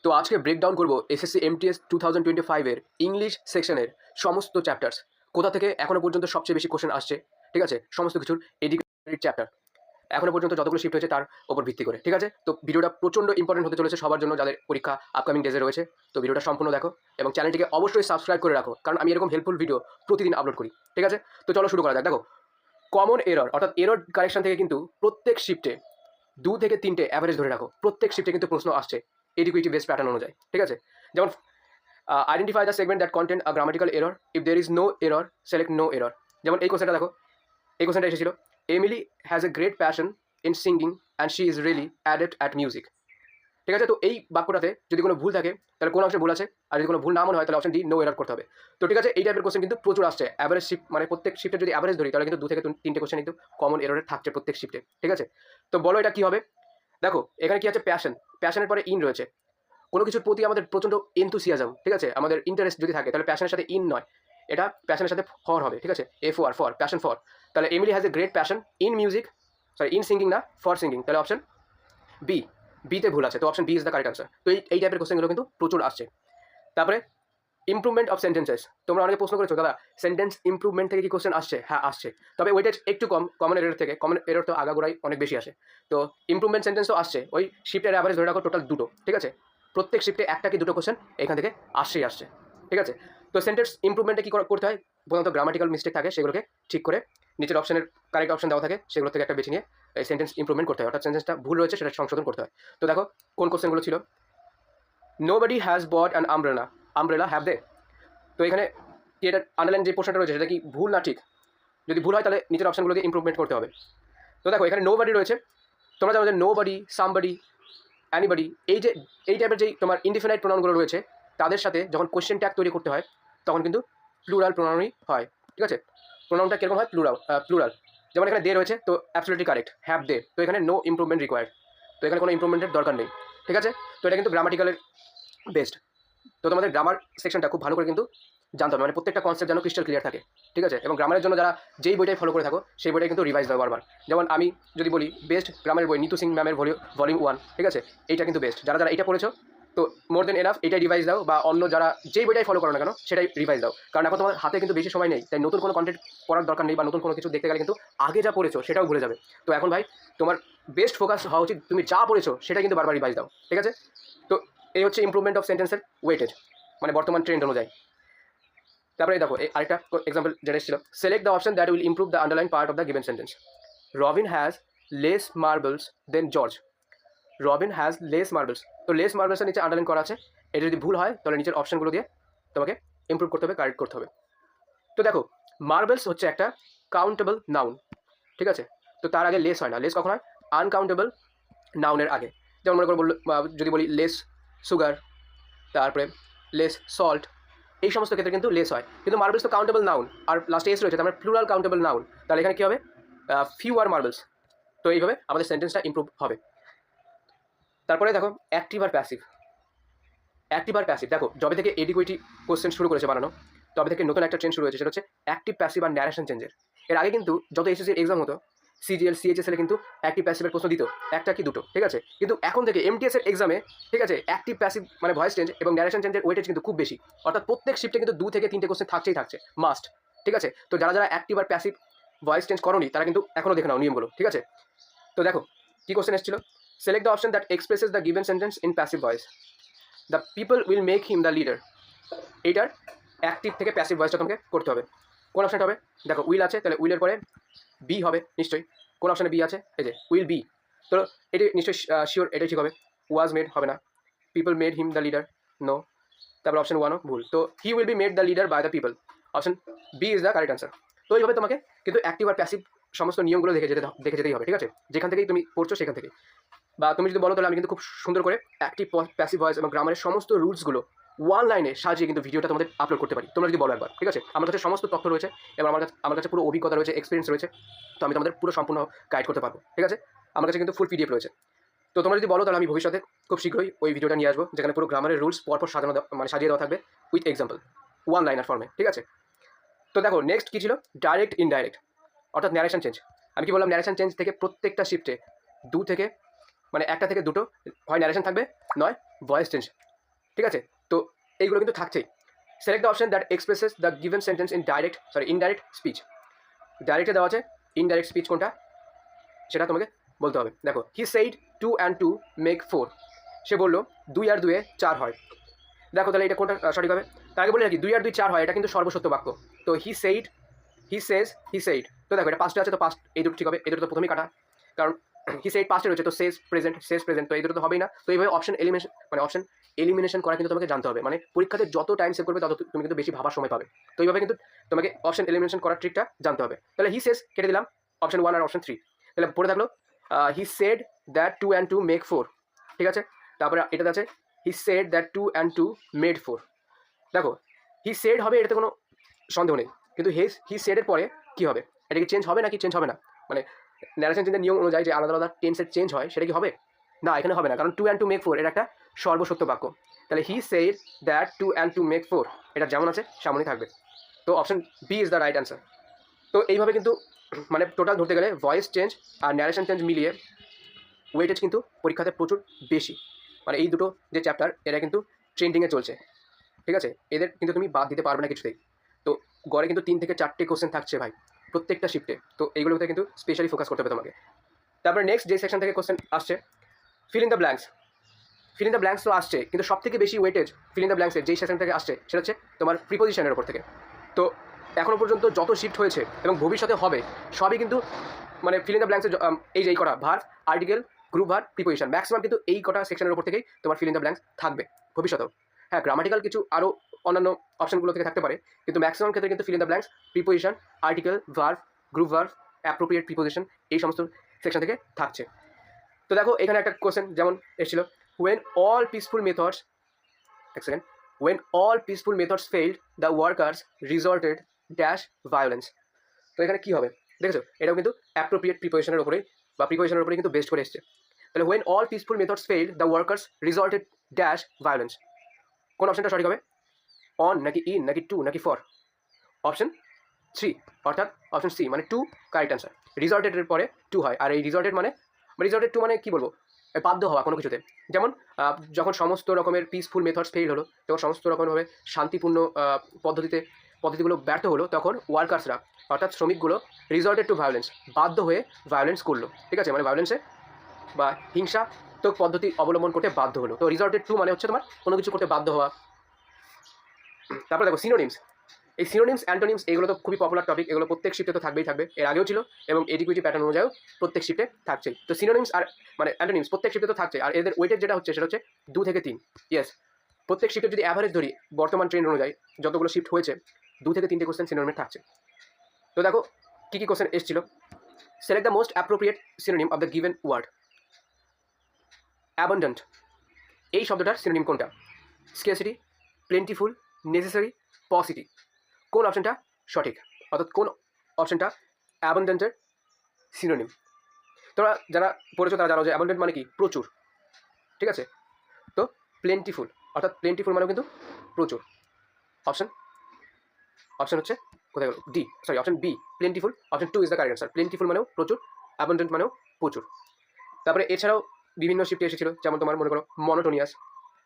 তো আজকে ব্রেকডাউন করব এসএসসি এমটিএস 2025 এর ইংলিশ সেকশনের সমস্ত চ্যাপ্টার্স, কোথা থেকে এখনো পর্যন্ত সবচেয়ে বেশি কোশ্চেন আসছে, ঠিক আছে, সমস্ত কিছুর এডুকেটেড চ্যাপ্টার এখনো পর্যন্ত যতগুলো শিফট হয়েছে তার উপর ভিত্তি করে, ঠিক আছে। তো ভিডিওটা প্রচণ্ড ইম্পর্টেন্ট হতে চলেছে সবার জন্য যাদের পরীক্ষা আপকামিং ডেজে রয়েছে। তো ভিডিওটা সম্পূর্ণ দেখো এবং চ্যানেলটিকে অবশ্যই সাবস্ক্রাইব করে রাখো, কারণ আমি এরকম হেল্পফুল ভিডিও প্রতিদিন আপলোড করি, ঠিক আছে। তো চলো শুরু করা যাক। দেখো, কমন এরর অর্থাৎ এরর কারেকশন থেকে কিন্তু প্রত্যেক শিফটে 2 থেকে 3টে অ্যাভারেজ ধরে রাখো। প্রত্যেক শিফটে কিন্তু প্রশ্ন আসছে এডুকেটিভ বেস প্যাটার্ন অনুযায়ী, ঠিক আছে। যেমন identify the segment that contains a grammatical error, if there is no error select no error. যেমন এই কোশ্চেনটা দেখো, এই কোশ্চেনটা এসেছিল, Emily has a great passion in singing and she is really adept at music, ঠিক আছে। তো এই বাক্যটাতে যদি কোনো ভুল থাকে তাহলে কোন অংশে ভুল আছে, আর যদি কোনো ভুল না মনে হয় তাহলে অপশন ডি নো এরর করতে হবে। তো ঠিক আছে, এই টাইপের কোশ্চেন কিন্তু প্রচুর আসছে। অ্যাভারেজ শিফট মানে প্রত্যেক শিফটে যদি অ্যাভারেজ ধরি তাহলে কিন্তু 2 থেকে 3টে কোশ্চেন কিন্তু কমন এররের থাকছে প্রত্যেক শিফটে, ঠিক আছে। তো বলো এটা কি হবে। দেখো এখানে কি আছে, প্যাশন, প্যাশনের পরে ইন রয়েছে। কোনো কিছুর প্রতি আমাদের প্রচণ্ড এনথুসিয়াজম, ঠিক আছে, আমাদের ইন্টারেস্ট যদি থাকে তাহলে প্যাশনের সাথে ইন নয়, এটা প্যাশনের সাথে ফর হবে, ঠিক আছে, F R for, passion for. তাহলে Emily has a great passion in music, sorry in singing না, ফর সিঙ্গিং। তাহলে অপশন বি, বিতে ভুল আছে, তো option B is the correct answer. তো এই টাইপের কোশ্চেনগুলো কিন্তু প্রচুর আসছে। তারপরে ইমপ্রুভমেন্ট অফ সেন্টেন্সেস, তোমরা অনেকে প্রশ্ন করেছো দাদা সেন্টেন্স ইমপ্রুভমেন্ট থেকে কি কোশ্চেন আসছে? হ্যাঁ আসছে, তবে ওইটা একটু কম কমন এরর থেকে। কমন এরর তো আগাগোড়াই অনেক বেশি আসে। তো ইমপ্রুভমেন্ট সেন্টেন্স তো আসছে, ওই শিফটের অ্যাভারেজ ধরে রাখো টোটাল 2টো, ঠিক আছে। প্রত্যেক শিফটে একটা কি 2টো কোশ্চেন এখান থেকে আসছে, ঠিক আছে। তো সেন্টেন্স ইমপ্রুভমেন্টে কী করতে হয়, প্রধানত গ্রামাটিক্যাল মিস্টেক থাকে সেগুলোকে ঠিক করে নিচের অপশনের কারেক্ট অপশন দেওয়া থাকে, সেগুলো থেকে একটা বেছে নিয়ে এই সেন্টেন্স ইমপ্রুভমেন্ট করতে হয়, অর্থাৎ সেন্টেন্সটা ভুল রয়েছে সেটা সংশোধন করতে হয়। তো দেখো কোন কোশ্চেনগুলো ছিল। Nobody has brought an umbrella have they. তো এখানে কি এটা আন্ডারলাইন যে পোর্শনটা রয়েছে সেটা কি ভুল না ঠিক? যদি ভুল হয় তাহলে নিচের অপশনগুলো দিয়ে ইমপ্রুভমেন্ট করতে হবে। তো দেখো এখানে নোবডি রয়েছে, তোমরা জানো যে নোবডি, সামবডি, অ্যানিবডি, এই টাইপের যেই তোমার ইনডিফিনাইট প্রোনাউনগুলো রয়েছে তাদের সাথে যখন কোয়েশ্চেন ট্যাগ তৈরি করতে হয় তখন কিন্তু প্লুরাল প্রোনাউনই হয়, ঠিক আছে। প্রোনাউনটা কীরকম হয়, প্লুরাল। যেমন এখানে দে রয়েছে, তো অ্যাবসলিউটলি কারেক্ট, হ্যাভ দে। তো এখানে নো ইমপ্রুভমেন্ট রিকোয়ার্ড, তো এখানে কোনো ইমপ্রুভমেন্টের দরকার নেই, ঠিক আছে। তো এটা কিন্তু গ্রামাটিক্যালের বেস্ট। তো তোমাদের গ্রামার সেকশনটা খুব ভালো করে কিন্তু জানতে হবে, মানে প্রত্যেকটা কনসেপ্ট যেন ক্রিস্টাল ক্লিয়ার থাকে, ঠিক আছে। এবং গ্রামারের জন্য যারা যেই বইটাই ফলো করে থাকো সেই বইটাই কিন্তু রিভাইজ দেওয়া বারবার। যেমন আমি যদি বলি বেস্ট গ্রামারের বই নিতু সিং ম্যামের ভলিউম 1, ঠিক আছে, এইটা কিন্তু বেস্ট। যারা যারা এটা পড়েছো তো মোর দেন এনাফ এটাই রিভাইজ দাও, বা অন্য যারা যেই বইটাই ফলো করো না কেন সেটাই রিভাইজ দাও, কারণ এখন তোমার হাতে কিন্তু বেশি সময় নেই, তাই নতুন কোনো কন্টেন্ট পড়ার দরকার নেই, বা নতুন কোনো কিছু দেখতে গেলে কিন্তু আগে যা পড়েছো সেটাও ভুলে যাবে। তো এখন ভাই তোমার বেস্ট ফোকাস হওয়া উচিত তুমি যা পড়েছো সেটা কিন্তু বারবার রিভাইজ দাও, ঠিক আছে। তো এই হচ্ছে ইমপ্রুভমেন্ট অফ সেন্টেন্সের ওয়েটেজ, মানে বর্তমান ট্রেন্ড অনুযায়ী। তারপরে দেখো আরেকটা এক্সাম্পল যেটা ছিল, select the option that will improve the underline part of the given sentence. Robin has less marbles then George. Robin has less marbles, তো লেস মার্বলসের নিচে আন্ডারলাইন করা আছে, এটা যদি ভুল হয় তাহলে নিচের অপশনগুলো দিয়ে তোমাকে ইমপ্রুভ করতে হবে, কারেক্ট করতে হবে। তো দেখো মার্বলস হচ্ছে একটা কাউন্টেবল নাউন, ঠিক আছে। তো তার আগে লেস হয় না, লেস কখন হয়, আনকাউন্টেবল নাউনের আগে। যেমন মনে করে যদি বলি লেস সুগার, তারপরে লেস সল্ট, এই সমস্ত ক্ষেত্রে কিন্তু লেস হয়। কিন্তু মার্বলস তো কাউন্টেবল নাউন, আর লাস্টে এস রয়েছে, তার মানে প্লুরাল কাউন্টেবল নাউন, তাহলে এখানে কী হবে, ফিউয়ার মার্বলস। তো এইভাবে আমাদের সেন্টেন্সটা ইমপ্রুভ হবে। তারপরে দেখো অ্যাক্টিভ আর প্যাসিভ। অ্যাক্টিভ আর প্যাসিভ দেখো যবে থেকে এডিকুইটি কোশ্চেন শুরু করেছে বানানো তবে থেকে নতুন একটা ট্রেন্ড শুরু হয়েছে, সেটা হচ্ছে অ্যাক্টিভ প্যাসিভ আর ন্যারেশন চেঞ্জের। এর আগে কিন্তু যত এসএসসির এক্সাম হতো সিজিএল সিএইচএসএল কিন্তু অ্যাক্টিভ প্যাসিভের প্রশ্ন দিত, একটা কি দুটো, ঠিক আছে। কিন্তু এখন থেকে এমটিএসের এক্সামে, ঠিক আছে, অ্যাক্টিভ প্যাসিভ মানে ভয়েস চেঞ্জ এবং ন্যারেশন চেঞ্জের ওয়েটেজ কিন্তু খুব বেশি, অর্থাৎ প্রত্যেক শিফটে কিন্তু 2 থেকে 3টে কোশ্চেন থাকছে মাস্ট, ঠিক আছে। তো যারা যারা অ্যাক্টিভ আর প্যাসিভ ভয়েস চেঞ্জ করোনি তারা কিন্তু এখনও দেখে নাও নিয়মগুলো, ঠিক আছে। তো দেখো কী কোশ্চেন এসেছিল, select the option that expresses the given sentence in passive voice. The people will make him the leader, এইটার অ্যাক্টিভ থেকে প্যাসিভ ভয়েসটা তোমাকে করতে হবে। কোন অপশনটা হবে, দেখো উইল আছে, তাহলে উইলের পরে বি হবে নিশ্চয়ই। কোন অপশানে বি আছে, এই যে উইল বি। তো এটি নিশ্চয়ই শিওর, এটাই ঠিক হবে। ওয়াজ মেড হবে না, people made him the leader, no. তারপর অপশন 1ও ভুল, তো he will be made the leader by the people, option B is the correct answer. তো এইভাবে তোমাকে কিন্তু অ্যাক্টিভ আর প্যাসিভ সমস্ত নিয়মগুলো দেখে যেতেই হবে, ঠিক আছে, যেখান থেকেই তুমি পড়ছো সেখান থেকে। বা তুমি যদি বলো তাহলে আমি কিন্তু খুব সুন্দর করে অ্যাক্টিভ প্যাসিভ ভয়েস এবং গ্রামারের সমস্ত রুলসগুলো ওয়ান লাইনে সাজিয়ে কিন্তু ভিডিওটা তোমাদের আপলোড করতে পারি, তোমরা যদি বলো একবার, ঠিক আছে। আমার কাছে সমস্ত তথ্য রয়েছে এবং আমার কাছে পুরো অভিজ্ঞতা রয়েছে, এক্সপিরিয়েন্স রয়েছে, তো আমি তোমাদের পুরো সম্পূর্ণ গাইড করতে পারবো, ঠিক আছে। আমার কাছে কিন্তু ফুল পিডিএফ রয়েছে। তো তোমরা যদি বলো তাহলে আমি ভবিষ্যতে খুব শীঘ্রই ওই ভিডিওটা নিয়ে আসবো, যেখানে পুরো গ্রামারের রুলস পরপর সাজিয়ে দেওয়া থাকবে উইথ এক্সাম্পল, ওয়ান লাইনার ফর্মে, ঠিক আছে। তো দেখো নেক্সট কী ছিল, ডাইরেক্ট ইনডাইরেক্ট, অর্থাৎ ন্যারেশন চেঞ্জ। আমি কি বললাম, ন্যারেশন চেঞ্জ থেকে প্রত্যেকটা শিফটে 2 থেকে মানে 1টা থেকে 2টো হয় ন্যারেশন থাকবে, নয় ভয়েস চেঞ্জ ঠিক আছে? তো এইগুলো কিন্তু থাকছেই। Select the option that expresses the given sentence in indirect speech. ডাইরেক্টে দেওয়া আছে, ইনডাইরেক্ট স্পিচ কোনটা সেটা তোমাকে বলতে হবে। দেখো, হি সেইড 2 and 2 মেক 4। সে বললো 2 আর 2 4 হয়। দেখো তাহলে এটা কোনটা সঠিক হবে? তার আগে বলে রাখি 2 আর 2 4 হয়, এটা কিন্তু সর্বসত্য বাক্য। তো he said, he Sage, he said. তো দেখো এটা পাস্টে আছে, তো পাস্ট এই দুটো ঠিক হবে। এই দুটো তো প্রথমেই কাটা, কারণ হি সেইড পাস্টে রয়েছে, তো সেজ প্রেজেন্ট, তো এই দুটো তো হবেই না। তো এইভাবে অপশন এলিমিনেশন করা কিন্তু তোমাকে জানতে হবে। মানে পরীক্ষাতে যত টাইম সেভ করবে তত তুমি কিন্তু বেশি ভাবার সময় পাবে। তো এইভাবে কিন্তু তোমাকে অপশন এলিমিনেশন করার ট্রিকটা জানতে হবে। তাহলে হি সেজ কেটে দিলাম, অপশন 1 আর অপশন 3। তাহলে পড়ে থাকলো হি সেড দ্যাট 2 and 2 মেক 4। ঠিক আছে, তারপরে এটাতে আছে হি সেড দ্যাট 2 and 2 মেড 4। দেখো হি সেড হবে, এটাতে কোনো সন্দেহ নেই, কিন্তু হি সেডের পরে কী হবে? এটা কি চেঞ্জ হবে নাকি চেঞ্জ হবে না? মানে ন্যারেশন চেঞ্জের নিয়ম অনুযায়ী যে আলাদা আলাদা টেন্সের চেঞ্জ হয়, সেটা কি হবে? না, এখানে হবে না, কারণ 2 and 2 মেক 4 এটা একটা সর্বসত্য বাক্য। তাহলে he said that 2 and 2 make 4, এটা যেমন আছে সেমনই থাকবে। তো option B is the right answer. তো এইভাবে কিন্তু মানে টোটাল ধরতে গেলে ভয়েস চেঞ্জ আর ন্যারেশন চেঞ্জ মিলিয়ে ওয়েটেজ কিন্তু পরীক্ষাতে প্রচুর বেশি। মানে এই দুটো যে চ্যাপ্টার এরা কিন্তু ট্রেন্ডিংয়ে চলছে। ঠিক আছে, এদের কিন্তু তুমি বাদ দিতে পারবে না কিছুতেই। তো গড়ে কিন্তু 3 থেকে 4টে কোশ্চেন থাকছে ভাই প্রত্যেকটা শিফটে। তো এইগুলোতে কিন্তু স্পেশালি ফোকাস করতে হবে তোমাকে। তারপরে নেক্সট যে সেকশন থেকে কোশ্চেন আসছে, fill in the blanks. Fill in the blanks তো আসছে, কিন্তু সব থেকে বেশি ওয়েটেজ ফিল ইন দ্য ব্ল্যাঙ্কসের যেই সেকশন থেকে আসছে সেটা হচ্ছে তোমার প্রিপোজিশনের ওপর থেকে। তো এখনও পর্যন্ত যত শিফট হয়েছে এবং ভবিষ্যতে হবে সবই কিন্তু মানে ফিল ইন দ্য ব্ল্যাঙ্কসের এই কটা verb, article, group verb, preposition, maximum কিন্তু এই কটা সেকশনের ওপর থেকেই তোমার ফিল ইন দ্য ব্ল্যাঙ্কস থাকবে ভবিষ্যতেও। হ্যাঁ, গ্রামাটিক্যাল কিছু আরও অন্যান্য অপশনগুলো থেকে থাকতে পারে, কিন্তু ম্যাক্সিমাম ক্ষেত্রে কিন্তু fill in the blanks preposition, article, verb, group verb, appropriate preposition এই সমস্ত সেকশন থেকে থাকছে। তো দেখো এখানে একটা কোশ্চেন যেমন এসেছিল, when all peaceful methods when all peaceful methods failed the workers resorted dash violence। তো এখানে কি হবে দেখেছো, এটাও কিন্তু অ্যাপ্রোপ্রিয়েট প্রিপোজিশনের উপরেই বা প্রিপোজিশনের উপরেই কিন্তু বেস্ট করে এসছে। তাহলে when all peaceful methods failed the workers resorted dash violence, কোন অপশনটা সঠিক হবে? অন নাকি ইন নাকি টু নাকি ফর? অপশন 3 অর্থাৎ অপশন সি মানে টু কারেক্ট অ্যান্সার। রিজর্টেডের পরে টু হয়, আর এই রিজর্টেড টু মানে কি বলবো, বাধ্য হওয়া কোনো কিছুতে। যেমন যখন সমস্ত রকমের পিসফুল মেথডস ফেল হলো, যখন সমস্ত রকমভাবে শান্তিপূর্ণ পদ্ধতিগুলো ব্যর্থ হলো, তখন ওয়ার্কার্সরা অর্থাৎ শ্রমিকগুলো রিজর্টেড টু ভায়োলেন্স, বাধ্য হয়ে ভায়োলেন্স করলো। ঠিক আছে, মানে ভায়োলেন্সে বা হিংসাত্মক পদ্ধতি অবলম্বন করতে বাধ্য হলো। তো রিজর্টেড টু মানে হচ্ছে তোমার কোনো কিছু করতে বাধ্য হওয়া। তারপরে দেখো সিনোনিমস। এই সিনোনিমস, অ্যান্টোনিমস এগুলো তো খুবই পপুলার টপিক, এগুলো প্রত্যেক শিফটে তো থাকবে, এর আগেও ছিল এবং এডিকুইটি প্যাটার্ন অনুযায়ীও প্রত্যেক শিফটে থাকছেই। তো সিনোনিমস আর মানে অ্যান্টোনিমস প্রত্যেক শিফটে তো থাকছে, আর এদের ওয়েটেজ যেটা হচ্ছে সেটা হচ্ছে 2 থেকে 3। ইয়েস, প্রত্যেক শিফটে যদি অ্যাভারেজ ধরি বর্তমান ট্রেন্ড অনুযায়ী যতগুলো শিফট হয়েছে 2 থেকে 3টে কোশ্চেন সিনোনিমে থাকছে। তো দেখো কী কী কোশ্চেন এসেছিল, select the most appropriate synonym of the given word. Abundant এই শব্দটার সিনোনিম কোনটা? Scarcity, plentiful, necessary, paucity. কোন অপশনটা সঠিক, অর্থাৎ কোন অপশনটা অ্যাবান্ডেন্টের সিনোনিম? তোমরা যারা পড়েছো তারা জানো যে অ্যাবান্ডেন্ট মানে কি প্রচুর। ঠিক আছে, তো প্লেন্টিফুল অর্থাৎ প্লেন্টিফুল মানেও কিন্তু প্রচুর। অপশন হচ্ছে কোথায় গেল, option B plentiful. Option 2 is the correct answer. Plentiful মানেও প্রচুর, অ্যাবান্ডেন্ট মানেও প্রচুর। তারপরে এছাড়াও বিভিন্ন শিফটে এসেছিল, যেমন তোমার মনে করো মনোটোনিয়াস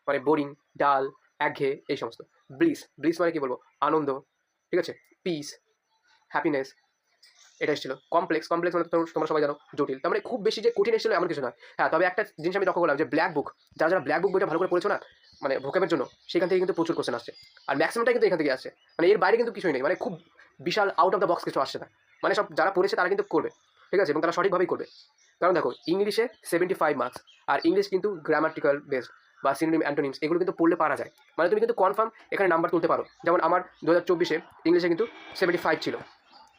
মানে বোরিং, ডাল, একঘেয়ে এই সমস্ত। ব্লিস মানে কি বলবো, আনন্দ। ঠিক আছে, পিস, হ্যাপিনেস এটা এসেছিল। কমপ্লেক্স মানে তোমরা সবাই জানো জটিল। তার মানে খুব বেশি যে কঠিন এসেছিল এমন কিছু নয়। হ্যাঁ, তবে একটা জিনিস আমি লক্ষ্য করলাম যে ব্ল্যাক বুক, যারা ব্ল্যাক বুক বইটা ভালো করে পড়েছো না মানে ভোকাবের জন্য, সেখান থেকে কিন্তু প্রচুর কোশ্চেন আসছে, আর ম্যাক্সিমামটা কিন্তু এখান থেকে আসছে। মানে এর বাইরে কিন্তু কিছুই নেই, মানে খুব বিশাল আউট অফ দ্য বক্স কিছু আসছে না। মানে সব যারা পড়েছে তারা কিন্তু করবে, ঠিক আছে, এবং তারা সঠিকভাবেই করবে। কারণ দেখো ইংলিশে 75 মার্কস, আর ইংলিশ কিন্তু গ্রামাটিক্যাল বেসড বা সিনোনিম, অ্যান্টোনিমস এগুলো কিন্তু পড়লে পারা যায়। মানে তুমি কিন্তু কনফার্ম এখানে নাম্বার তুলতে পারো। যেমন আমার 2024-এ ইংলিশে কিন্তু 75 ছিল,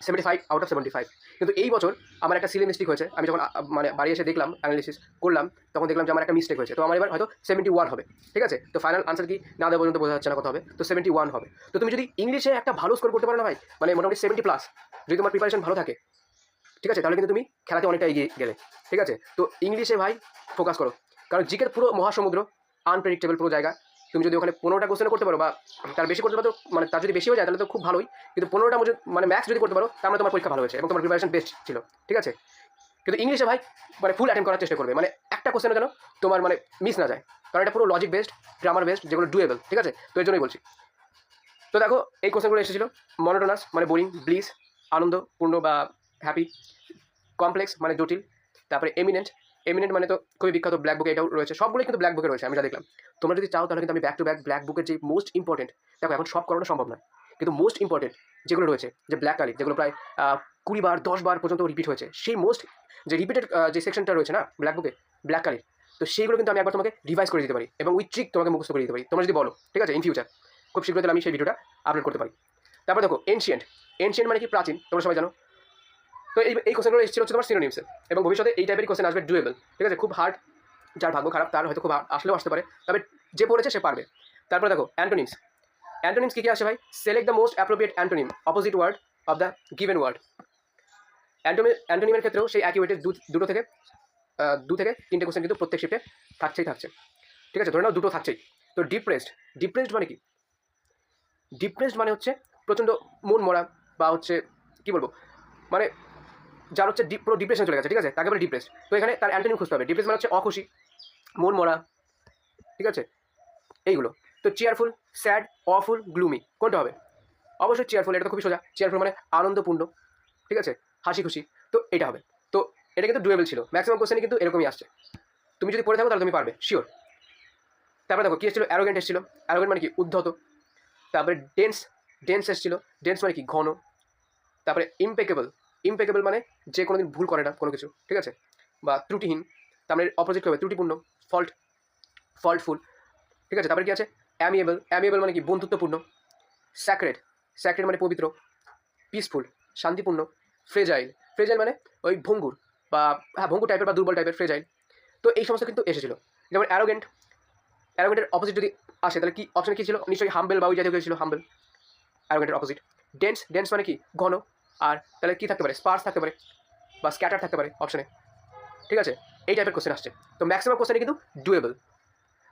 75 আউট অফ 75। কিন্তু এই বছর আমার একটা সিলি মিস্টেক হয়েছে। আমি যখন মানে বাড়ি এসে দেখলাম, অ্যানালিসিস করলাম, তখন দেখলাম যে আমার একটা মিস্টেক হয়েছে। তো আমার এবার হয়তো 71 হবে। ঠিক আছে, তো ফাইনাল আনসার কি না দেওয়া পর্যন্ত বোঝা যাচ্ছে না কত হবে। তো 71 হবে। তো তুমি যদি ইংলিশে একটা ভালো স্কোর করতে পারো না ভাই, মানে মোটামুটি 70+, যদি তোমার প্রিপারেশন ভালো থাকে, ঠিক আছে, তাহলে কিন্তু তুমি খেলাতে অনেকটা এগিয়ে গেলে। ঠিক আছে, তো ইংলিশে ভাই ফোকাস করো, কারণ জিকের পুরো মহাসমুদ্র, আনপ্রেডিক্টেবল পুরো জায়গা। তুমি যদি ওখানে 15টা কোশ্চেনও করতে পারো বা তার বেশি করতে পারো, মানে তার যদি বেশি হয়ে যায় তাহলে তো খুব ভালোই। কিন্তু 15টা মানে ম্যাক্স যদি করতে পারো তার মানে তোমার পরীক্ষা ভালো হয়েছে এবং তোমার প্রিপারেশন বেস্ট ছিল। ঠিক আছে, কিন্তু ইংলিশে ভাই মানে ফুল অ্যাটেন্ড করার চেষ্টা করবে, মানে একটা কোশ্চেনও যেন তোমার মানে মিস না যায়, কারণ এটা পুরো লজিক বেসড, গ্রামার বেসড, যেগুলো ডুয়েবল, ঠিক আছে? তো এর জন্যই বলছি। তো দেখো এই কোশ্চেনগুলো এসেছিল, মনোটোনাস মানে বোরিং, ব্লিস আনন্দপূর্ণ বা হ্যাপি, কমপ্লেক্স মানে জটিল, তারপরে এমিনেন্ট, এমিনেন্ট মানে তো খুবই বিখ্যাত, ব্ল্যাক বুকে এটাও রয়েছে, সবগুলোই কিন্তু ব্ল্যাক বুকে রয়েছে আমি যা দেখলাম। তোমরা যদি চাও তাহলে কিন্তু আমি ব্যাক টু ব্যাক ব্ল্যাক বুকের যে মোস্ট ইম্পর্টেন্ট, দেখো এখন সব করানো সম্ভব নয়, কিন্তু মোস্ট ইম্পর্টেন্ট যেগুলো রয়েছে, যে ব্ল্যাক কালি, যেগুলো প্রায় 20 বার 10 বার পর্যন্ত রিপিট হয়েছে, সেই মোস্ট যে রিপিটেড যে সেকশনটা রয়েছে না ব্ল্যাক বুকে ব্ল্যাক কালির, তো সেইগুলো কিন্তু আমি একবার তোমাকে রিভাইজ করে দিতে পারি এবং উইথ ট্রিক তোমাকে মুখস্থ করে দিতে পারি, তোমরা যদি বলো, ঠিক আছে? ইন ফিউচার খুব শীঘ্রই তাহলে আমি সেই ভিডিওটা আপলোড করতে পারি। তারপর দেখো এনশিয়েন্ট, এনশিয়েন্ট মানে কি প্রাচীন, তোমরা সবাই জানো। তো এই কোশ্চেনগুলো এসেছিল হচ্ছে তোমার সিনোনিমসে, এবং ভবিষ্যতে এই টাইপের কোশ্চেন আসবে ডুয়েবল, ঠিক আছে? খুব হার্ড, যার ভাগ্য খারাপ তার হয়তো খুব আসলেও আসতে পারে, তবে যে পড়েছে সে পারবে। তারপরে দেখো অ্যান্টোনিমস, অ্যান্টোনিমস কী কী আসে ভাই? Select the most appropriate antonym opposite word of the given word. অ্যান্টোনিমের ক্ষেত্রেও সেই একই ওয়েটের দু থেকে তিনটে কোশ্চেন কিন্তু প্রত্যেক শিফটে থাকছে, ঠিক আছে? ধরে নাও দুটো থাকছেই। তো ডিপ্রেসড, ডিপ্রেসড মানে কি? ডিপ্রেসড মানে হচ্ছে প্রচণ্ড মন মরা, বা হচ্ছে কী বলবো, মানে যার হচ্ছে পুরো ডিপ্রেশন চলে গেছে, ঠিক আছে? তাকে বলে ডিপ্রেসড। তো এখানে তার অ্যান্টোনিম খুঁজতে হবে। ডিপ্রেস মানে হচ্ছে অখুশি, মন মরা, ঠিক আছে? এইগুলো। তো চেয়ারফুল, স্যাড, অফুল, গ্লুমি, কোনটা হবে? অবশ্যই চেয়ারফুল, এটা তো খুবই সোজা। চেয়ারফুল মানে আনন্দপূর্ণ, ঠিক আছে? হাসি খুশি, তো এটা হবে। তো এটা কিন্তু ডুয়েবল ছিল, ম্যাক্সিমাম কোশ্চেনই কিন্তু এরকমই আসছে। তুমি যদি পড়ে থাকো তাহলে তুমি পারবে শিওর। তারপরে দেখো কী এসেছিল? অ্যারোগেন্ট এসেছিল। অ্যারোগেন্ট মানে কি? উদ্ধত। তারপরে ডেন্স, ডেন্স এসেছিল। ডেন্স মানে কি? ঘন। তারপরে ইমপেকেবল, ইমপেকেবল মানে যে কোনোদিন ভুল করে না কোনো কিছু, ঠিক আছে? বা ত্রুটিহীন, তার মানে অপোজিট হবে ত্রুটিপূর্ণ, ফল্টফুল, ঠিক আছে? তারপরে কি আছে? অ্যামিয়েবল, অ্যামিয়েবল মানে কি? বন্ধুত্বপূর্ণ। স্যাক্রেড, স্যাক্রেড মানে পবিত্র। পিসফুল, শান্তিপূর্ণ। ফ্রেজাইল, ফ্রেজাইল মানে ওই ভঙ্গুর, বা হ্যাঁ ভঙ্গুর টাইপের বা দুর্বল টাইপের, ফ্রেজাইল। তো এই সমস্ত কিন্তু এসেছিল। যেমন অ্যারোগেন্ট, অ্যারোগেন্টের অপোজিট যদি আসে তাহলে কি অপশন কী ছিল? নিশ্চয়ই হাম্বেল বা ওই জাতীয় কিছু ছিল, হাম্বেল অ্যারোগেন্টের অপোজিট। ডেন্স, ডেন্স মানে কি? ঘন। আর তাহলে কী থাকতে পারে? স্পার্স থাকতে পারে, বা স্ক্যাটার থাকতে পারে অপশনে, ঠিক আছে? এই টাইপের কোশ্চেন আসছে। তো ম্যাক্সিমাম কোশ্চেনই কিন্তু ডুয়েবল,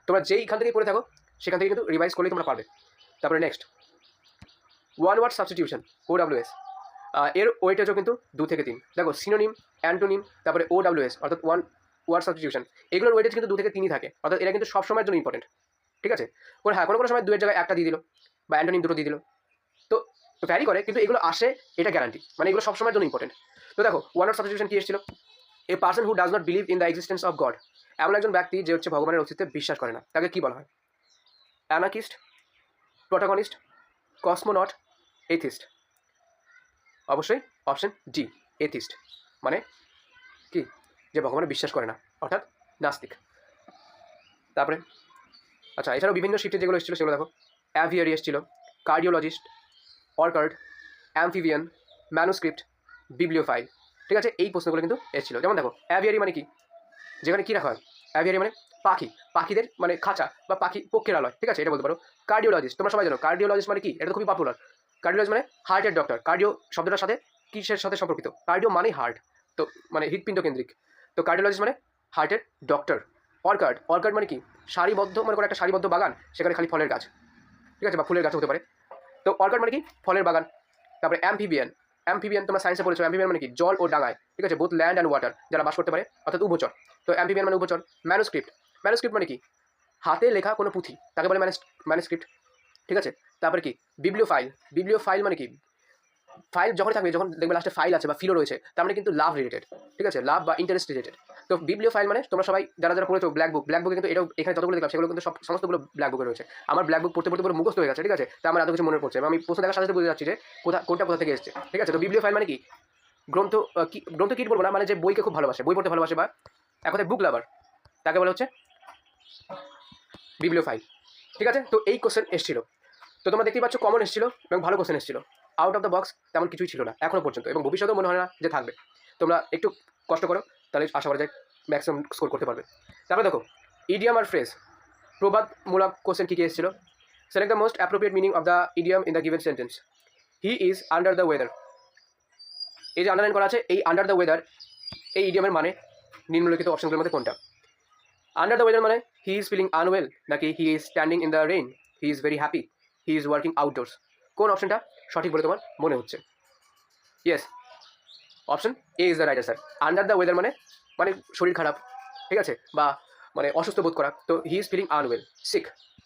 তোমরা যেইখান থেকে পড়ে থাকো সেখান থেকে কিন্তু রিভাইজ করলেই তোমরা পারবে। তারপরে next, one word substitution, OWS, এর ওয়েটেজও কিন্তু 2 থেকে 3। দেখো সিনোনিম, অ্যান্টোনিম, তারপরে OWS অর্থাৎ ওয়ান ওয়ার্ড সাবস্টিটিউশন, এগুলোর ওয়েটেজ কিন্তু 2 থেকে 3ই থাকে, অর্থাৎ এটা কিন্তু সব সময়ের জন্য ইম্পর্টেন্ট, ঠিক আছে? হ্যাঁ কোনো সময় 2 এর জায়গায় একটা দিয়ে দিল, বা অ্যান্টোনিম 2টো দিয়ে দিল, তো ভ্যারি করে, কিন্তু এগুলো আসে, এটা গ্যারান্টি, মানে এগুলো সবসময়ের জন্য ইম্পর্টেন্ট। তো দেখো ওয়ান ওয়ার্ড সাবস্টিটিউশন কী এসেছিল? A person who does not believe in the existence of god, এমন একজন ব্যক্তি যে হচ্ছে ভগবানের অস্তিত্বে বিশ্বাস করে না, তাকে কী বলা হয়? Anarchist, protagonist, cosmonaut, atheist. অবশ্যই অপশন ডি, এথিস্ট, মানে কি? যে ভগবানে বিশ্বাস করে না, অর্থাৎ নাস্তিক। তারপরে আচ্ছা, এছাড়াও বিভিন্ন শিফটে যেগুলো এসেছিলো সেগুলো দেখো, অ্যাভিয়ারি এসেছিল, কার্ডিওলজিস্ট, অর্কার্ড, অ্যাম্ফিবিয়ান, ম্যানুস্ক্রিপ্ট, বিবলিওফাইল, ঠিক আছে? এই প্রশ্নগুলো কিন্তু এসেছিল। যেমন দেখো অ্যাভিয়ারি মানে কি? যেখানে কী রাখা হয়? অ্যাভিয়ারি মানে পাখি, পাখিদের মানে খাঁচা বা পাখি পক্ষীরালয়, ঠিক আছে? এটা বলতে পারো। কার্ডিওলজিস্ট, তোমরা সবাই জানো কার্ডিওলজিস্ট মানে কি? এটা তো খুবই পপুলার। কার্ডিওলজিস্ট মানে হার্টের ডক্টর। কার্ডিও শব্দটার সাথে কিসের সাথে সম্পর্কিত? কার্ডিও মানেই হার্ট, তো মানে হৃৎপিণ্ড কেন্দ্রিক, তো কার্ডিওলজিস্ট মানে হার্টের ডক্টর। অর্কার্ড, অর্কার্ড মানে কি? সারিবদ্ধ, মনে করো একটা সারিবদ্ধ বাগান, সেখানে খালি ফলের গাছ, ঠিক আছে? বা ফুলের গাছ হতে পারে, তো অর্কার্ড মানে কি? ফলের বাগান। তারপরে অ্যাম্ফিবিয়ান, অ্যাম্ফিবিয়ান তোমরা সায়েন্সে পড়েছো, অ্যাম্ফিবিয়ান মানে কি? জল ও ডাঙায়, ঠিক আছে? বোথ ল্যান্ড অ্যান্ড ওয়াটার, যারা বাস করতে পারে, অর্থাৎ উভচর, তো অ্যাম্ফিবিয়ান মানে উভচর। ম্যানুস্ক্রিপ্ট, ম্যানুস্ক্রিপ্ট মানে কি? হাতে লেখা কোনো পুঁথি, তাকে বলে ম্যানুস্ক্রিপ্ট, ঠিক আছে? তারপরে কি? বিবলিওফাইল, বিবলিওফাইল মানে কি? ফাইল যখন থাকবে, যখন দেখবে লাস্টে ফাইল আছে বা ফিলও রয়েছে, তার মানে কিন্তু লাভ রিলেটেড, ঠিক আছে? লাভ বা ইন্টারেস্ট রিলেটেড। তো বিবলিও ফাইল মানে তোমরা সবাই যারা যারা পড়েছো ব্ল্যাক বুক, ব্ল্যাক বুকে কিন্তু এটাও এখানে যতগুলো দেখলাম সেগুলো কিন্তু সমস্তগুলো ব্ল্যাক বুকে রয়েছে। আমার ব্ল্যাক বুক পড়তে পড়তে পুরো মুখস্থ হয়ে গেছে, ঠিক আছে? তা আমার এত কিছু মনে পড়ছে, আমি প্রশ্ন দেখার সাথে সাথে বুঝে যাচ্ছি যে কোনটা থেকে এসেছে, ঠিক আছে? তো বিবলিও ফাইল মানে কি? গ্রন্থ, গ্রন্থ কীট বলবো না, মানে যে বইকে খুব ভালোবাসে, বই পড়তে ভালোবাসে, বা এক কথায় বুক লাভার, তাকে বলা হচ্ছে বিবলিও ফাইল, ঠিক আছে? তো এই কোশ্চেন এসেছিল, তো তোমরা দেখতেই পাচ্ছ কমন এসেছিল এবং ভালো কোশ্চেন এসেছিল। আউট অফ দ্য বক্স তেমন কিছুই ছিল না এখনো পর্যন্ত, এবং ভবিষ্যতেও মনে হয় না যে থাকবে। তোমরা একটু কষ্ট করো, তাহলে আশা করা যায় ম্যাক্সিমাম স্কোর করতে পারবে। তারপরে দেখো ইডিয়াম আর ফ্রেজ, প্রবাদমূলক কোশ্চেন কী কী এসেছিল? Select the most appropriate meaning of the idiom in the given sentence. He is under the weather, এই যে আন্ডারলাইন করা আছে, এই আন্ডার দ্য ওয়েদার এই ইডিয়ামের মানে নিম্নলিখিত অপশনগুলোর মধ্যে কোনটা? আন্ডার দ্য ওয়েদার মানে হি ইজ ফিলিং আনওয়েল, নাকি he is standing in the rain, he is very happy, he is working outdoors? কোন অপশনটা সঠিক বলে তোমার মনে হচ্ছে? Yes, option A is the right answer. Under the weather মানে মানে শরীর খারাপ, ঠিক আছে, বা মানে অসুস্থ বোধ করা, তো he is feeling unwell,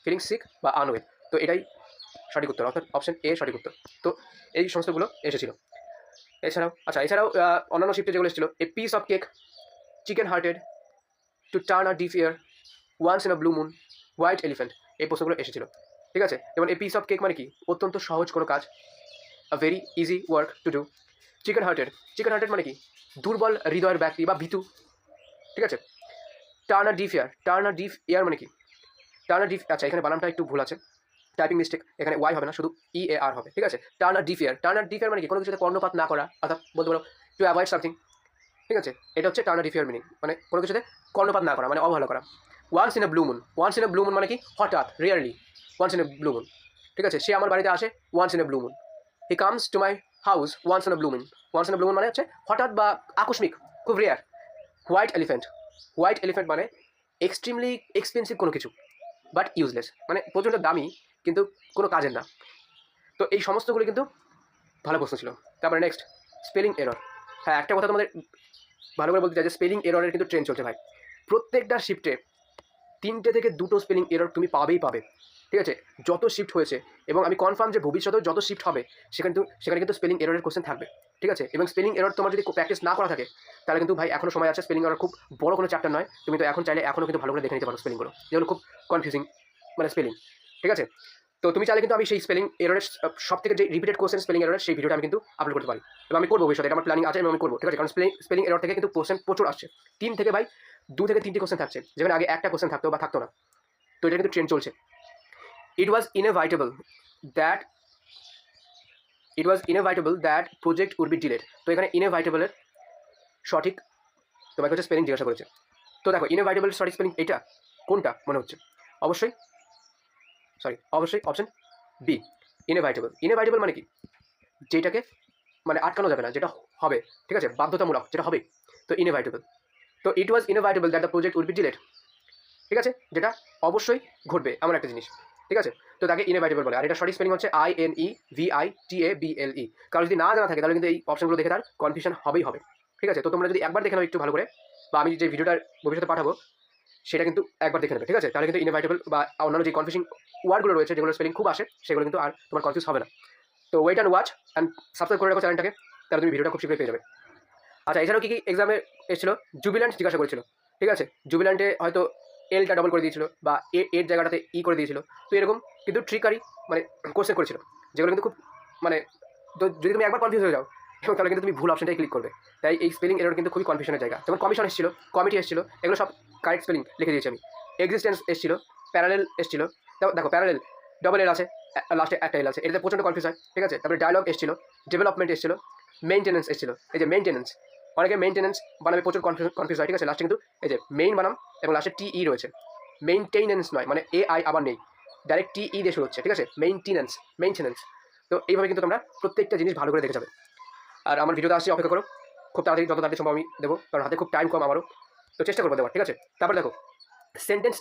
feeling sick বা আনওয়েল, তো এটাই সঠিক উত্তর, অর্থাৎ অপশন এ সঠিক উত্তর। তো এই সমস্তগুলো এসেছিল। এছাড়াও অন্যান্য শিফটে যেগুলো এসেছিল, a piece of cake, chicken hearted, to turn a deaf ear, once in a blue moon, white elephant, এই প্রশ্নগুলো এসেছিল। ঠিক আছে, যেমন এ পিস অফ কেক মানে কি, অত্যন্ত সহজ কোনো কাজ, a very easy work to do. Chicken hearted মানে কি, দুর্বল হৃদয়ের ব্যক্তি বা ভীতু। ঠিক আছে, টার্ন আ ডিফ ইয়ার মানে কি, আচ্ছা এখানে বানানটা একটু ভুল আছে, টাইপিং মিস্টেক, এখানে ওয়াই হবে না, শুধু EAR হবে। ঠিক আছে, টার্ন আ ডিফ ইয়ার মানে কি, কোনো কিছুতে কর্ণপাত না করা, অর্থাৎ বলতে পারো টু অ্যাভয়েড সামথিং। ঠিক আছে, এটা হচ্ছে turn a deaf year meaning, মানে কোনো কিছুতে কর্ণপাত না করা, মানে অবহেলা করা। Once in a blue moon মানে কি, হঠাৎ, rarely, once in a blue moon. ঠিক আছে, সে আমার বাড়িতে আসে once in a blue moon. He comes to my house once in a blue moon. মানে হচ্ছে হঠাৎ বা আকস্মিক, খুব রেয়ার। হোয়াইট এলিফ্যান্ট মানে এক্সট্রিমলি এক্সপেন্সিভ কোনো কিছু, বাট ইউজলেস, মানে প্রচণ্ড দামি কিন্তু কোনো কাজের না। তো এই সমস্তগুলো কিন্তু ভালো প্রশ্ন ছিল। তারপরে নেক্সট, স্পেলিং এরর। হ্যাঁ, একটা কথা তোমাদের ভালো করে বলতে চাই যে স্পেলিং এররের কিন্তু ট্রেন্ড চলছে ভাই। প্রত্যেকটা শিফটে 3টে থেকে 2টো স্পেলিং এরর তুমি পাবেই। ঠিক আছে, যত শিফট হয়েছে, এবং আমি কনফার্ম যে ভবিষ্যতেও যত শিফট হবে সেখানে কিন্তু স্পেলিং এররের কোশ্চেন থাকবে। ঠিক আছে, এবং স্পেলিং এরর তোমার যদি প্র্যাকটিস না করা থাকে, তাহলে কিন্তু ভাই এখনও সময় আছে। স্পেলিং এরর খুব বড় কোনো চ্যাপ্টার নয়, তুমি তো এখন চাইলে এখনও কিন্তু ভালো করে দেখে নিতে পারো স্পেলিংগুলো, যেগুলো খুব কনফিউজিং মানে স্পেলিং। ঠিক আছে, তো তুমি চাইলে কিন্তু আমি সেই স্পেলিং এররের সব থেকে যে রিপিটেড কোশ্চেন স্পেলিং এররের সেই ভিডিওটা আমি কিন্তু আপলোড করতে পারি, এবং আমি করবো ভবিষ্যতে, এটা আমার প্ল্যানিং আছে এবং আমি করবো। ঠিক আছে, কারণ স্পেলিং এরর থেকে কিন্তু কোশ্চেন প্রচুর আসছে। 3 থেকে ভাই 2 থেকে 3টে কোশ্চেন থাকছে, যেখানে আগে একটা কোশ্চেন থাকতো বা থাকতো না। তো এটা কিন্তু ট্রেন্ড চলছে। It was inevitable that project would be delayed. তো এখানে ইনএভাইটেবলের সঠিক তোমাকে হচ্ছে স্পেলিং জিজ্ঞাসা করেছে। তো দেখো, ইনএভাইটেবলের সঠিক স্পেলিং এটা কোনটা মনে হচ্ছে? অবশ্যই অপশন বি, ইনএভাইটেবল মানে কি, যেটাকে মানে আটকানো যাবে না, যেটা হবে। ঠিক আছে, বাধ্যতামূলক, যেটা হবে, তো ইনএভাইটেবল। তো it was inevitable that the project would be delayed. ঠিক আছে, যেটা অবশ্যই ঘটবে এমন একটা জিনিস। ঠিক আছে, তো তাকে ইনএভাইটেবল বলে। আর এটা সঠিক স্পেলিং হচ্ছে INEVITABLE। কারণ যদি না জানা থাকে তাহলে কিন্তু এই অপশনগুলো দেখে তার কনফিউশন হবে। ঠিক আছে, তো তোমরা যদি একবার দেখে নাও একটু ভালো করে, বা আমি যে ভিডিওটা ভবিষ্যতে পাঠাবো সেটা কিন্তু একবার দেখে নেবে। ঠিক আছে, তাহলে কিন্তু ইনএভাইটেবল বা অন্যান্য যে কনফিউজিং ওয়ার্ডগুলো রয়েছে, যেগুলো স্পেলিং খুব আসে, সেগুলো কিন্তু আর তোমার কনফিউজ হবে না। তো wait and watch and subscribe করে রাখো চ্যানেলটাকে, তাহলে তুমি ভিডিওটা খুব শীঘ্রই পেয়ে যাবে। আচ্ছা, এছাড়াও কি এক্সামে এসেছিল, জুবিল্যান্ট জিজ্ঞাসা করেছিল। ঠিক আছে, জুবিল্যান্টে হয়তো এলটা ডবল করে দিয়েছিল, বা এর জায়গাটাতে করে দিয়েছিল। তো এরকম কিন্তু ট্রিকারি মানে কোশ্চেন করেছিল, যেগুলো কিন্তু খুব মানে, তো যদি তুমি একবার কনফিউজ হয়ে যাও, এবং তাহলে কিন্তু তুমি ভুল অপশনটাই ক্লিক করবে। তাই এই স্পেলিং এরর কিন্তু খুবই কনফিউশনের জায়গা। যেমন কমিশন এসেছিল, কমিটি এসেছিল, এগুলো সব কারেক্ট স্পেলিং লিখে দিয়েছি আমি। এক্সিস্টেন্স এসেছিল, প্যারালেল এসেছিল, দেখো প্যারালেল ডবল এল আছে, লাস্টে একটা এল আছে, এটাতে প্রচণ্ড কনফিউজ হয়। ঠিক আছে, তারপরে ডায়লগ এসেছিল, ডেভেলপমেন্ট এসেছিল, মেইনটেনেন্স এসেছিল। এই যে মেইনটেনেন্স, অনেকে মেইনটেনেন্স বানাবে প্রচুর কনফিউজ হয়। ঠিক আছে, লাস্টে কিন্তু এই যে মেইন বানাম এবং লাস্টে TE রয়েছে, মেইনটেনেন্স নয়, মানে AI আবার নেই, ডাইরেক্ট TE দিয়ে শুরু হচ্ছে। ঠিক আছে, মেইনটেনেন্স। তো এইভাবে কিন্তু তোমরা প্রত্যেকটা জিনিস ভালো করে দেখে যাবে। আর আমার ভিডিওতে আসছে, অপেক্ষা করো, খুব তাড়াতাড়ি, যত তাড়াতাড়ি সম্ভব আমি দেবো, কারণ হাতে খুব টাইম কম আমারও, তো চেষ্টা করবো দেওয়ার। ঠিক আছে, তারপর দেখো সেন্টেন্স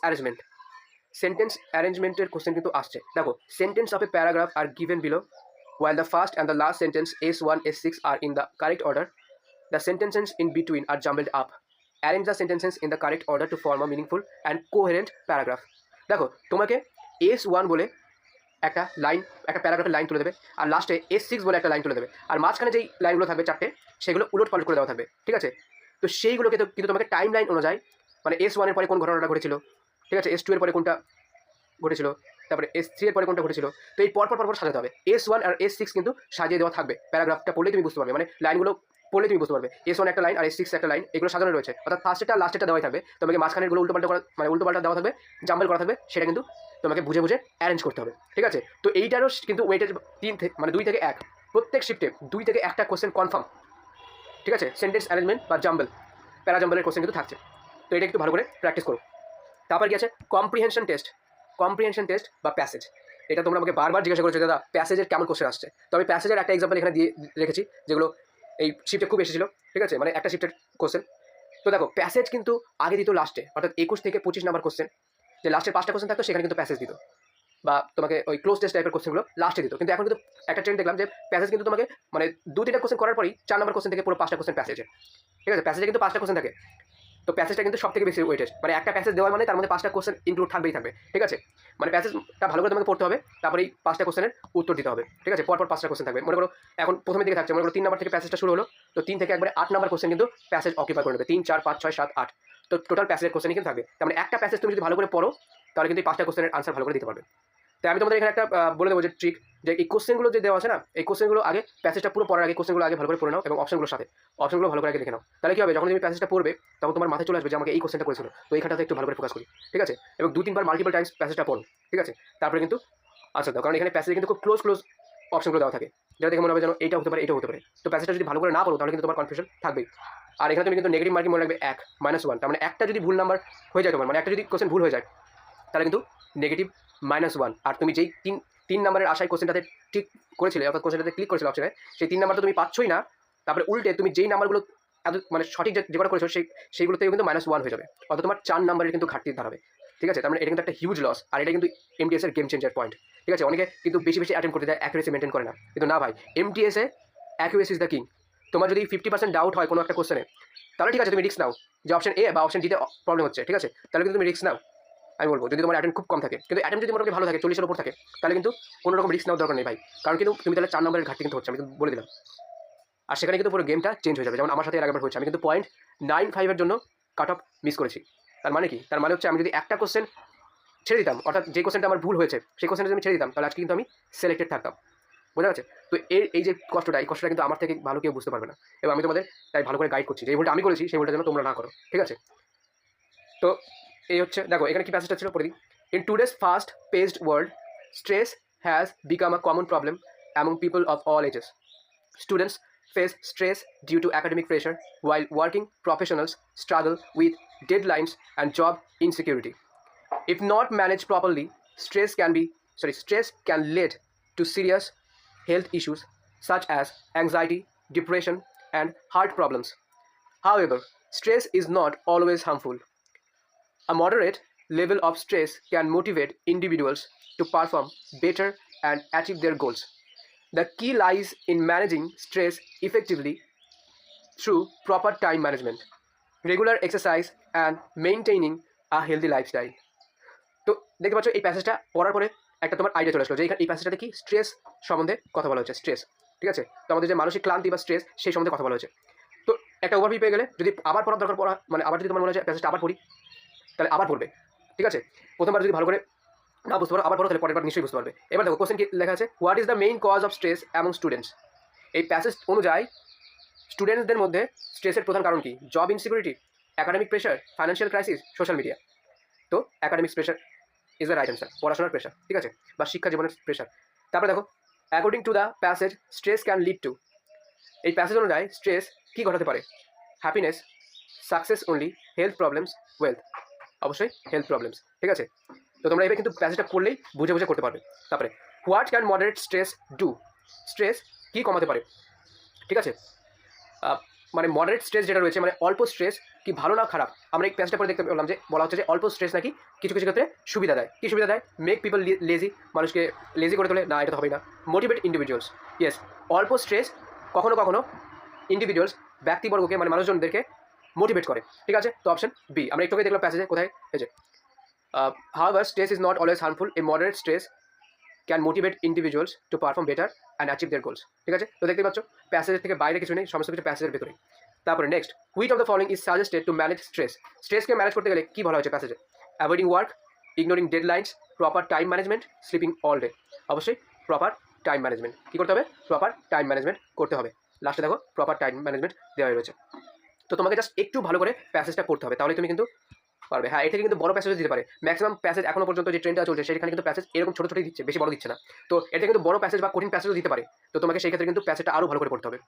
অ্যারেঞ্জমেন্টের কোশ্চেন কিন্তু আসছে। দেখো, sentence of a paragraph are given below, while the first and the last sentence S1 S6 are in the correct order, the sentences in between are jumbled up. Arrange the sentences in the correct order to form a meaningful and coherent paragraph. দেখো, তোমাকে S1 বলে একটা প্যারাগ্রাফের line তুলে দেবে, আর লাস্টে S6 বলে একটা line তুলে দেবে, আর মাঝখানে যেই লাইনগুলো থাকবে 4টে, সেগুলো উলটপালট করে দেওয়া থাকবে। ঠিক আছে, তো সেইগুলোকে তো কিন্তু তোমাকে টাইম লাইন অনুযায়ী, মানে S1 এর পরে কোন ঘটনাটা ঘটেছিল, ঠিক আছে, S2 এর পরে কোনটা ঘটেছিল, তারপরে S3 এর পরে কোনটা ঘটেছিল, তো এই পরপর সাজাতে হবে। S1 আর S6 কিন্তু সাজিয়ে দেওয়া থাকবে, প্যারাগ্রাফটা পড়লেই তুমি বুঝতে পারবে, মানে লাইনগুলো পড়লে তুমি বুঝতে পারবে S1 একটা লাইন আর S6 একটা লাইন, এগুলো সাজানো রয়েছে, অর্থাৎ ফার্স্টটা লাস্টেরটা দেওয়াই থাকবে, তোমাকে মাঝখানেরগুলো উল্টোপাল্টা দেওয়া থাকবে, জাম্বল করা থাকবে, সেটা কিন্তু তোমাকে বুঝে অ্যারেঞ্জ করতে হবে। ঠিক আছে, তো এইটারও কিন্তু ওয়েটেজ 2 থেকে 1, প্রত্যেক শিফটে 2 থেকে 1টা কোশ্চেন কনফার্ম। ঠিক আছে, সেন্টেন্স অ্যারেঞ্জমেন্ট বা প্যারাজাম্বলের কোশ্চেন কিন্তু থাকছে, তো এটা একটু ভালো করে প্র্যাকটিস করো। তারপর কি আছে, কম্প্রিহেনশন টেস্ট বা প্যাসেজ। এটা তোমরা আমাকে বারবার জিজ্ঞাসা করেছো, দাদা প্যাসেজের কেমন কোশ্চেন আসছে, তো আমি প্যাসেজের একটা এক্সাম্পল এখানে দিয়ে রেখেছি, যেগুলো এই শিফটে খুব এসেছিল। ঠিক আছে, মানে একটা শিফটের কোশ্চেন। তো দেখো, প্যাসেজ কিন্তু আগে দিত লাস্টে, অর্থাৎ 21 থেকে 25 নাম্বার কোশ্চেন, যে লাস্টের 5টা কোশ্চেন থাকতো সেখানে কিন্তু প্যাসেজ দিত। বা তোমাকে ওই ক্লোজ টেস্ট টাইপের কোশ্চেনগুলো লাস্টে দিত। কিন্তু এখন কিন্তু একটা ট্রেন্ড দেখলাম যে প্যাসেজ কিন্তু তোমাকে মানে 2-3টা কোশ্চেন করার পরেই 4 নম্বর কোশ্চেন থেকে পুরো 5টা কোশ্চেন প্যাসেজে, ঠিক আছে? প্যাসেজে কিন্তু 5টা কোশ্চেন থাকে। তো প্যাসেজটা কিন্তু সবথেকে বেশি ওয়েটেজ, মানে একটা প্যাসেজ দেওয়া মানে তার মধ্যে 5টা কোশ্চেন ইনক্লুড থাকবেই থাকবে, ঠিক আছে? মানে প্যাসেজটা ভালো করে তোমাকে পড়তে হবে, তারপরেই 5টা কোশ্চেনের উত্তর দিতে হবে, ঠিক আছে? পরপর 5টা কোশ্চেন থাকবে। মনে করো এখন প্রথমের দিকে থাকছে, মনে করো 3 নম্বর থেকে প্যাসেজটা শুরু হলো, তো 3 থেকে একবারে 8 নম্বর কোশ্চেন কিন্তু প্যাসেজ অকুপাই করে নেবে। 3, 4, 5, 6, 7, 8, তো টোটাল প্যাসেজের কোশ্চেনই কিন্তু থাকবে। তার মানে একটা প্যাসেজ তুমি যদি ভালো করে পড়ো তাহলে কিন্তু এই 5টা কোশ্চেনের আনসার ভালো করে দিতে পারবে। তাই আমি তোমাদের এখানে একটা বলে দেবো যে ট্রিক, যে এই কোশ্চেনগুলো যে দেওয়া আছে না, এই কোশ্চেনগুলো আগে প্যাসেজটা পুরো পড়ার আগে কোশ্চেনগুলো আগে ভালো করে পড়ে নাও এবং অপশনগুলোর সাথে অপশনগুলো ভালো করে আগে দেখে নাও। তাহলে কি হবে, যখন তুমি প্যাসেজটা পড়বে তখন তোমার মাথায় চলে আসবে যে আমাকে এই কোশ্চেনটা করেছিল, তো এইখানটাতে একটু ভালো করে ফোকাস করি, ঠিক আছে? এবং 2-3 বার মাল্টিপল টাইমস প্যাসেজটা পড়ো, ঠিক আছে? তারপরে কিন্তু আনসার দাও, কারণ এখানে প্যাসেজে কিন্তু খুব ক্লোজ অপশনগুলো দেওয়া থাকে, যেটা দেখে মনে হবে যেন এইটা হতে পারে, এইটা হতে পারে। তো প্যাসেজটা যদি ভালো করে না পড়ো তাহলে কিন্তু তোমার কনফিউশন থাকবেই। আর এখানে তুমি কিন্তু নেগেটিভ মার্কিং মনে রাখবে 1, -1, তার মানে একটা যদি ভুল নাম্বার হয়ে যায় তোমার, মানে একটা যদি কোশ্চেন ভুল হয়ে যায় তাহলে কিন্তু নেগেটিভ -1। আর তুমি যেই 3 নম্বরের আশায় কোশ্চেনটাতে ঠিক করেছিলে, অর্থাৎ কোশ্চেনটাতে ক্লিক করেছিলে অপশনে, সেই 3 নাম্বার তো তুমি পাচ্ছই না, তারপরে উল্টে তুমি যেই নাম্বারগুলো এত মানে সঠিক যে কটা করেছো সেইগুলোতেও কিন্তু -1 হয়ে যাবে, অর্থাৎ তোমার 4 নাম্বারের কিন্তু ঘাটতি দাঁড়াবে, ঠিক আছে? তার মানে এটা কিন্তু একটা হিউজ লস, আর এটা কিন্তু এমটিএস এর গেম চেঞ্জার পয়েন্ট, ঠিক আছে? অনেকে কিন্তু বেশি অ্যাটেম্প করতে যায়, অ্যাকুরেসি মেনটেন করে না, কিন্তু না ভাই, MTS A accuracy is the king. তোমার যদি 50% ডাউট হয় কোনো একটা কোশ্চেনে, তাহলে ঠিক আছে তুমি রিস্ক নাও, যে অপশন এ বা অপশন ডিতে প্রবলেম হচ্ছে, ঠিক আছে? তাহলে কিন্তু তুমি রিস্ক নাও, আমি বলবো, যদি তোমার অ্যাটেম্প খুব কম থাকে। কিন্তু অ্যাটেম্প যদি মোটামুটি ভালো থাকে, 40-এর উপর থাকে, তাহলে কিন্তু কোনো রকম রিস্ক নেওয়ার দরকার নেই ভাই, কারণ কিন্তু তুমি তাহলে 4 নম্বরের ঘাটতি কিন্তু হচ্ছে, আমি কিন্তু বলে দিলাম। আর সেখানে কিন্তু পুরো গেমটা চেঞ্জ হয়ে যাবে, যেমন আমার সাথে এর আগেবার হয়েছে। আমি কিন্তু 0.95 এর জন্য কাট অফ মিস করেছি। তার মানে কি? তার মানে হচ্ছে আমি যদি একটা কোশ্চেন ছেড়ে দিতাম, অর্থাৎ যে কোশ্চেনটা আমার ভুল হয়েছে সেই কোশ্চেনটা যদি আমি ছেড়ে দিতাম, তাহলে আজকে কিন্তু আমি সিলেক্টেড থাকতাম। বোঝা যাচ্ছে? তো এই যে কষ্টটা, এই কষ্টটা কিন্তু আমার থেকে ভালো কেউ বুঝতে পারবে না, এবং আমি তোমাদের তাই ভালো করে গাইড করছি যে এই ভুলটা আমি করেছি, সেই ভুলটা যেন তোমরা না করো, ঠিক আছে? তো এই হচ্ছে, দেখো এখানে কি প্যাসেজটা ছিল পড়ে দিই। In today's fast paced world, stress has become a common problem among people of all ages. Students face stress due to academic pressure, while working professionals struggle with deadlines and job insecurity. If not managed properly, stress can lead to serious health issues such as anxiety, depression, and heart problems. However, stress is not always harmful. A moderate level of stress can motivate individuals to perform better and achieve their goals. The key lies in managing stress effectively through proper time management, regular exercise, and maintaining a healthy lifestyle. তো দেখতে পাচ্ছ এই প্যাসেজটা পড়ার পরে একটা তোমার idea চলে আসলো যে এই প্যাসেজটাতে কি স্ট্রেস সম্বন্ধে কথা বলা হচ্ছে, স্ট্রেস, ঠিক আছে? তো আমাদের যে মানসিক ক্লান্তি বা স্ট্রেস, সেই সম্বন্ধে কথা বলা হয়েছে। তো একটা ওভারভিউ পেয়ে গেলে, যদি আবার পড়ার দরকার পড়া, মানে আবার যদি তোমার মনে হয় প্যাসেজটা আবার পড়ি, তাহলে আবার পড়বে, ঠিক আছে? প্রথমবার যদি ভালো করে না বুঝতে পারো, আবার পড়ো, তাহলে পরের বার নিশ্চয়ই বুঝতে পারবে। এবার দেখো কোশ্চেন কি লেখা আছে, what is the main cause of stress among students? এই প্যাসেজ অনুযায়ী স্টুডেন্টসদের মধ্যে স্ট্রেসের প্রধান কারণ কি? Job insecurity, academic pressure, financial crisis, social media. তো academic pressure is the right answer, পড়াশোনার প্রেশার, ঠিক আছে? বা শিক্ষা জীবনের প্রেশার। তারপরে দেখো, according to the passage stress can lead to, এই প্যাসেজ অনুযায়ী স্ট্রেস কী ঘটাতে পারে? Happiness, success only, health problems, wealth. অবশ্যই হেলথ প্রবলেমস, ঠিক আছে? তো তোমরা এবার কিন্তু প্যাসেজটা পড়লেই বুঝে বুঝে করতে পারবে। তারপরে what can moderate stress do, stress কী কমাতে পারে, ঠিক আছে? মানে মডারেট স্ট্রেস যেটা রয়েছে, মানে অল্প স্ট্রেস কি ভালো না খারাপ? আমরা এই প্যাসেজটা পরে দেখতে পেলাম যে বলা হচ্ছে যে অল্প স্ট্রেস নাকি কিছু কিছু ক্ষেত্রে সুবিধা দেয়। কী সুবিধা দেয়? মেক পিপল লেজি, মানুষকে লেজি করে তোলে, না এটা তো হবেই না। মোটিভেট ইন্ডিভিজুয়ালস, ইয়েস, অল্প স্ট্রেস কখনো কখনো ইন্ডিভিজুয়ালস, ব্যক্তিবর্গকে, মানে মানুষজনদেরকে মোটিভেট করে, ঠিক আছে? তো অপশন বি। আমরা একটু দেখলাম প্যাসেজে কোথায়, এই যে however stress is not always harmful, a moderate stress can motivate individuals to perform better and achieve their goals, ঠিক আছে? তো দেখতে পাচ্ছ প্যাসেজের থেকে বাইরে কিছু নেই, সমস্ত কিছু প্যাসেজের ভেতরে। তারপরে next, which of the following is suggested to manage stress? স্ট্রেসকে ম্যানেজ করতে গেলে কী বলা হয়েছে প্যাসেজে? Avoiding work, ignoring deadlines, proper time management, sleeping all day. অবশ্যই প্রপার টাইম ম্যানেজমেন্ট কী করতে হবে? প্রপার টাইম ম্যানেজমেন্ট করতে হবে। লাস্টে দেখো প্রপার টাইম ম্যানেজমেন্ট দেওয়া রয়েছে। তো তোমাকে জাস্ট একটু ভালো করে প্যাসেজটা পড়তে হবে, তাহলে তুমি কিন্তু পারবে। হ্যাঁ, এর থেকে কিন্তু বড় প্যাসেজ দিতে পারে। ম্যাক্সিমাম প্যাসেজ এখনো পর্যন্ত যে ট্রেন্ডটা চলছে সেখানে কিন্তু প্যাসেজ এরকম ছোটো ছোটোই দিচ্ছে, বেশি বড় দিচ্ছে না। তো এটা কিন্তু বড় প্যাসেজ বা কঠিন প্যাসেজও দিতে পারে। তো তোমাকে সেই ক্ষেত্রে কিন্তু প্যাসেজটা আরও ভালো করে পড়তে হবে।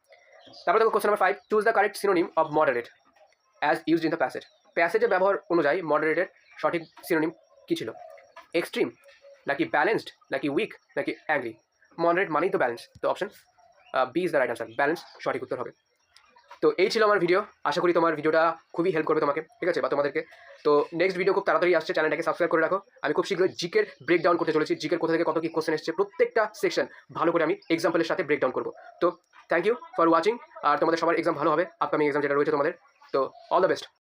তারপরে দেখো question number 5, choose the correct synonym of moderate as used in the passage. প্যাসেজের ব্যবহার অনুযায়ী মডারেটের সঠিক সিনোনিম কী ছিল? এক্সট্রিম, নাকি ব্যালেন্সড, নাকি উইক, নাকি অ্যাংরি? মডারেট মানেই তো ব্যালেন্স, তো option B is the right answer, balance সঠিক উত্তর হবে। তো এই ছিল আমার ভিডিও, আশা করি তোমার ভিডিওটা খুবই হেল্প করবে তোমাকে, ঠিক আছে, বা তোমাদেরকে। তো নেক্সট ভিডিও খুব তাড়াতাড়ি আসছে, চ্যানেলটাকে সাবস্ক্রাইব করে রাখো। আমি খুব শীঘ্রই জিকের ব্রেকডাউন করতে চলেছি, জিকের কোথা থেকে কত কি কোশ্চেন এসছে প্রত্যেকটা সেকশন ভালো করে আমি এক্সাম্পলের সাথে ব্রেকডাউন করবো। তো থ্যাংক ইউ ফর ওয়াচিং, আর তোমাদের সবার এক্সাম ভালো হবে, আপকামিং এক্সাম যেটা রয়েছে তোমাদের। তো অল দ্য বেস্ট।